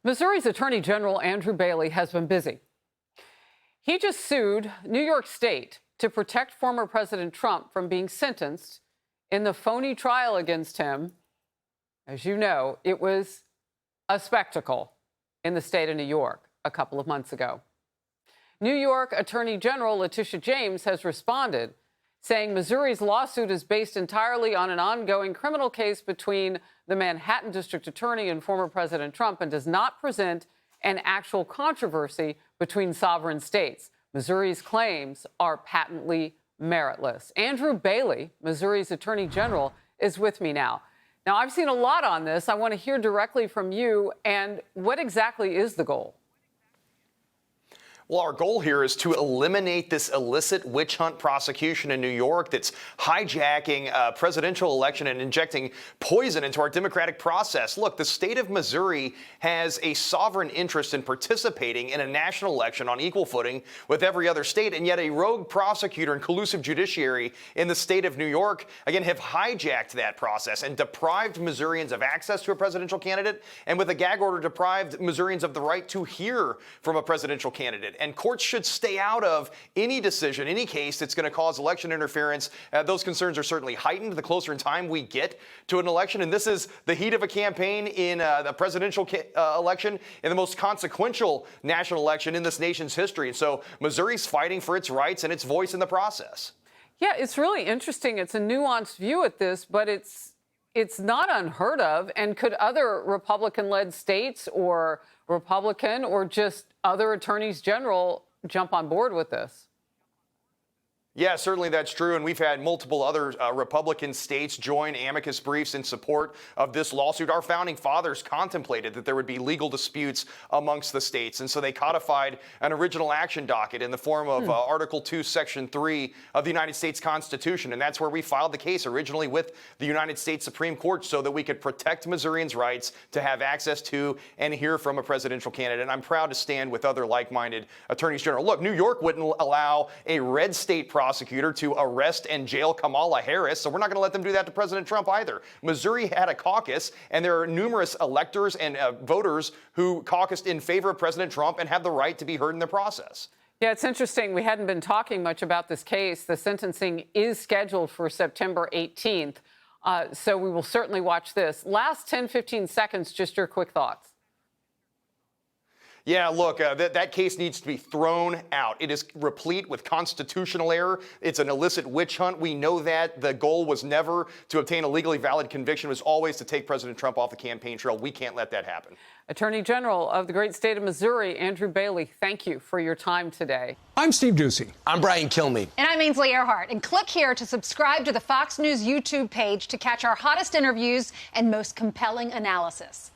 Missouri's Attorney General Andrew Bailey has been busy. He just sued New York State to protect former President Trump from being sentenced in the phony trial against him. As you know, it was a spectacle in the state of New York a couple of months ago. New York Attorney General Letitia James has responded, saying Missouri's lawsuit is based entirely on an ongoing criminal case between the Manhattan District Attorney and former President Trump and does not present an actual controversy between sovereign states. Missouri's claims are patently meritless. Andrew Bailey, Missouri's Attorney General, is with me now. Now, I've seen a lot on this. I want to hear directly from you. And what exactly is the goal? Well, our goal here is to eliminate this illicit witch hunt prosecution in New York that's hijacking a presidential election and injecting poison into our democratic process. Look, the state of Missouri has a sovereign interest in participating in a national election on equal footing with every other state, and yet a rogue prosecutor and collusive judiciary in the state of New York, again, have hijacked that process and deprived Missourians of access to a presidential candidate, and with a gag order deprived Missourians of the right to hear from a presidential candidate. And courts should stay out of any decision, any case that's going to cause election interference. Those concerns are certainly heightened the closer in time we get to an election. And this is the heat of a campaign in the presidential election, in the most consequential national election in this nation's history. And so Missouri's fighting for its rights and its voice in the process. Yeah, it's really interesting. It's a nuanced view at this, but it's not unheard of. And could other Republican-led states or Republican or just other attorneys general jump on board with this? Yeah, certainly that's true. And we've had multiple other Republican states join amicus briefs in support of this lawsuit. Our founding fathers contemplated that there would be legal disputes amongst the states. And so they codified an original action docket in the form of Article 2, Section 3 of the United States Constitution. And that's where we filed the case originally with the United States Supreme Court so that we could protect Missourians' rights to have access to and hear from a presidential candidate. And I'm proud to stand with other like-minded attorneys general. Look, New York wouldn't allow a red state prosecutor to arrest and jail Kamala Harris, so we're not going to let them do that to President Trump either. Missouri had a caucus, and there are numerous electors and voters who caucused in favor of President Trump and have the right to be heard in the process. Yeah, it's interesting. We hadn't been talking much about this case. The sentencing is scheduled for September 18th, so we will certainly watch this. Last 10, 15 seconds, just your quick thoughts. Yeah, look, that case needs to be thrown out. It is replete with constitutional error. It's an illicit witch hunt. We know that. The goal was never to obtain a legally valid conviction. It was always to take President Trump off the campaign trail. We can't let that happen. Attorney General of the great state of Missouri, Andrew Bailey, thank you for your time today. I'm Steve Doocy. I'm Brian Kilmeade. And I'm Ainsley Earhart. And click here to subscribe to the Fox News YouTube page to catch our hottest interviews and most compelling analysis.